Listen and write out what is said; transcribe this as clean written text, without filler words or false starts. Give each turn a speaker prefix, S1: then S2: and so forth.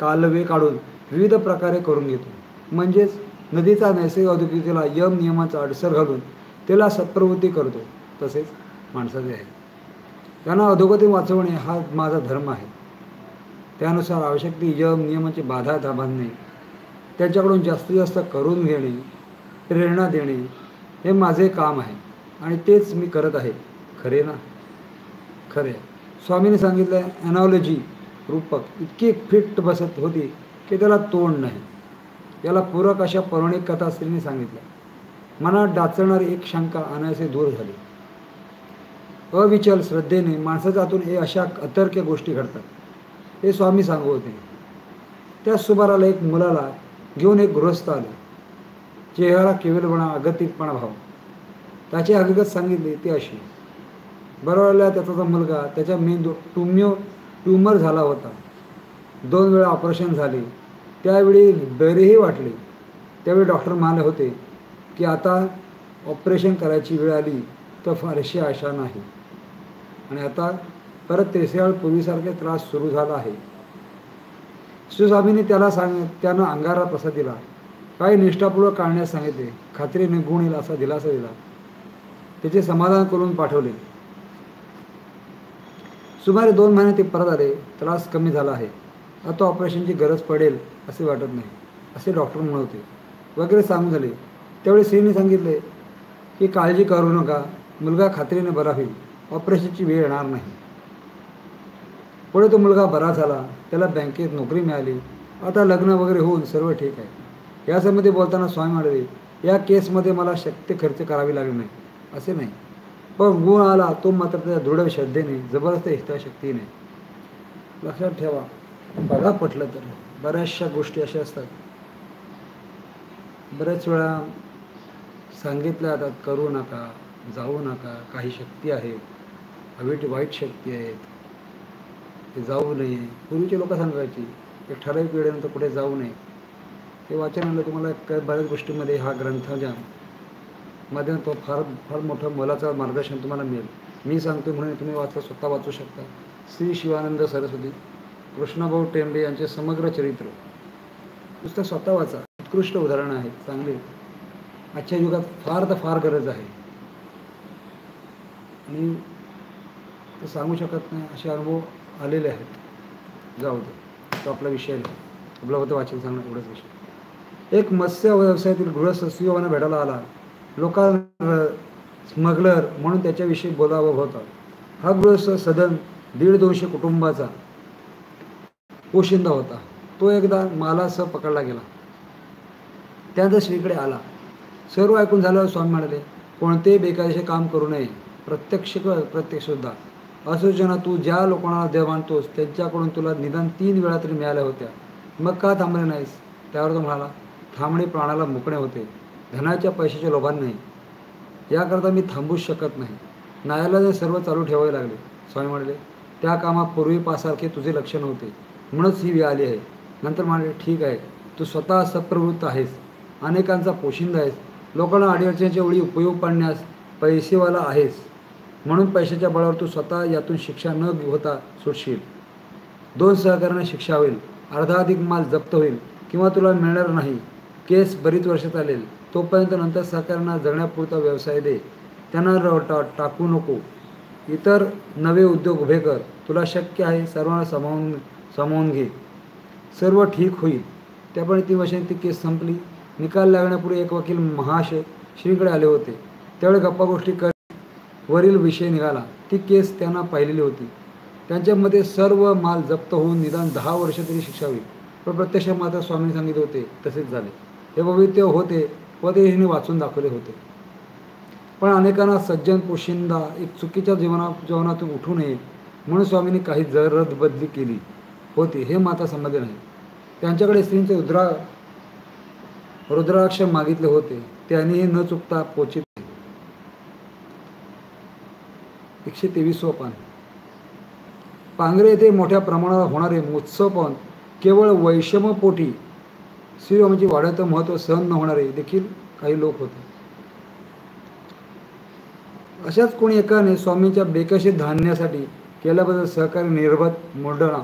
S1: कालवे काढून विविध प्रकारे करून घेतो. म्हणजेच नदीचा नैसर्गिक अधोगतीला यम नियमाचा अडसर घालून त्याला सत्प्रवृत्ती करतो. तसेच माणसाचे आहे. त्यांना अधोगती वाचवणे हा माझा धर्म आहे. त्यानुसार आवश्यक ती यम नियमाची बाधा बांधणे, त्यांच्याकडून जास्तीत जास्त करून घेणे, प्रेरणा देणे हे माझे काम आहे आणि तेच मी करत आहे. खरे ना? खरे. स्वामींनी सांगितलं ॲनॉलॉजी रूपक इतकी फिट बसत होती की त्याला तोंड नाही. याला पूरक अशा पौराणिक कथा स्त्रीने सांगितल्या. मनात डाचणारी एक शंका अनायासे दूर झाली. अविचल श्रद्धेने माणसाच्या हातून हे अशा अतर्क्य गोष्टी घडतात हे स्वामी सांगत होते. त्याच सुमाराला एक मुलाला घेऊन एक गृहस्थ आले. चेहरा केवलपणा, अगतिकपणा भाव. त्याची हकीकत सांगितली ती अशी. बरोबरला त्याचा मुलगा त्याच्या मेंदू ट्यूमर झाला होता. 2 वेळा ऑपरेशन झाले. त्यावेळी बरेही वाटले. त्यावेळी डॉक्टर म्हणाले होते की आता ऑपरेशन करायची वेळ आली तर फारशी आशा नाही आणि आता परत 33 पूर्वीसारखे त्रास सुरू झाला आहे. शिवस्वामींनी त्यानं अंगारा प्रसाद दिला. काही निष्ठापूर्वक काढण्यास सांगितले. खात्री निघून येईल असा दिलासा दिला. त्याचे समाधान करून पाठवले. सुमारे 2 महिने ते परत आले. त्रास कमी झाला आहे. आता ऑपरेशनची गरज पडेल असे वाटत नाही असे डॉक्टर म्हणत होते वगैरे सांगून झाले. त्यावेळी स्त्रीने सांगितले की काळजी करू नका, मुलगा खात्रीने बरा होईल, ऑपरेशनची वेळ येणार नाही. पुढे तो मुलगा बरा झाला. त्याला बँकेत नोकरी मिळाली. आता लग्न वगैरे होऊन सर्व ठीक आहे. या संबंधी बोलताना स्वामी म्हणाले या केसमध्ये मला शक्ती खर्च करावी लागली नाही असे नाही, पण गुण आला तो मात्र त्या दृढ श्रद्धेने, जबरदस्त इच्छाशक्तीने. लक्षात ठेवा, बघा पटलं तर बऱ्याचशा गोष्टी अशा असतात बऱ्याच वेळा सांगितल्या जातात करू नका, जाऊ नका, काही शक्ती आहेत, वाईट शक्ती आहेत, ते जाऊ नये. पूर्वीचे लोक सांगायची की ठराविक वेळेनंतर कुठे जाऊ नये. ते वाचन आणलं तुम्हाला बऱ्याच गोष्टींमध्ये हा ग्रंथाच्या माध्यमातून फार फार मोठं मोलाचं मार्गदर्शन तुम्हाला मिळेल. मी सांगतो म्हणून तुम्ही स्वतः वाचू शकता. श्री शिवानंद सरस्वती, कृष्णभाऊ टेंबे यांचे समग्र चरित्र पुस्तक स्वतः वाचा. उत्कृष्ट उदाहरणं आहेत, चांगले. आजच्या युगात फार तर फार गरज आहे आणि ते सांगू शकत नाही असे अनुभव आलेले आहेत. जाऊ दे, तो आपला विषय नाही. आपलं होतं वाचन सांगणं एवढंच विषय. एक मत्स्य व्यवसायातील गृहस्थ शिवांना भेटायला आला. लोकांना स्मगलर म्हणून त्याच्याविषयी बोलावं होता. हा गृहस्थ सदन 150-200 कुटुंबाचा पोशिंदा होता. तो एकदा मालासह पकडला गेला. त्यानंतर श्रीकडे आला. सर्व ऐकून झाल्यावर स्वामी म्हणाले कोणतेही बेकायदेशीर काम करू नये. प्रत्यक्षसुद्धा असोजना तू ज्या लोकांना देव मानतोस त्यांच्याकडून तुला निदान 3 वेळा तरी मिळाल्या होत्या, मग का थांबले नाहीस? त्यावर तो म्हणाला थांबणे प्राणाला मुकणे होते, धनाच्या पैशाच्या लोभान नाही. याकरता मी थांबूच शकत नाही. न्यायालयाने सर्व चालू ठेवावे लागले. स्वामी म्हणाले त्या कामात पूर्वीपासारखे तुझे लक्ष नव्हते म्हणूनच ही वेळ आली आहे. नंतर म्हणाले ठीक आहे, तू स्वतः सत्प्रवृत्त आहेस, अनेकांचा पोशिंदा आहेस, लोकांना अडीअडचणीच्या वेळी उपयोग पाडण्यास पैसेवाला आहेस, म्हणून पैशाच्या बळावर तू स्वतः यातून शिक्षा न होता सुटशील. 2 सहकार्याने शिक्षा होईल, अर्धाधिक माल जप्त होईल किंवा तुला मिळणार नाही. केस बरीच वर्ष चालेल. तोपर्यंत नंतर सहकार्यांना जगण्यापुरता व्यवसाय दे, त्यांना टाकू नको. इतर नवे उद्योग उभे कर. तुला शक्य आहे सर्वांना सामावून घे. सर्व ठीक होईल. त्यामुळे 3 वर्षांनी ती केस संपली. निकाल लागण्यापूर्वी एक वकील महाशय श्रीकडे आले होते. त्यावेळी गप्पा गोष्टी कर वरील विषय निघाला. ती केस त्यांना पाहिलेली होती. त्यांच्यामध्ये सर्व माल जप्त होऊन निदान 10 वर्ष तरी शिक्षा होईल. पण प्रत्यक्ष मात्र स्वामींनी सांगितले होते तसेच झाले. हे भविष्य होते व ते हिने वाचून दाखवले होते. पण अनेकांना सज्जन पोशिंदा एक चुकीच्या जीवनातून उठू नये म्हणून स्वामींनी काही रद्दबदली केली होती हे मात्र समजले नाही. त्यांच्याकडे स्त्रींचे रुद्राक्ष मागितले होते. त्यांनीही न चुकता पोचित. 123 पान. पांगरे येथे मोठ्या प्रमाणावर होणारे महोत्सवपण केवळ वैषम्यपोटी श्रीरामाची वाढतं महत्त्व सहन न होणारे देखील काही लोक होते. अशाच कोणी एकाने स्वामींच्या बेकशी धान्यासाठी केल्याबद्दल सहकारी निर्भत मोडणा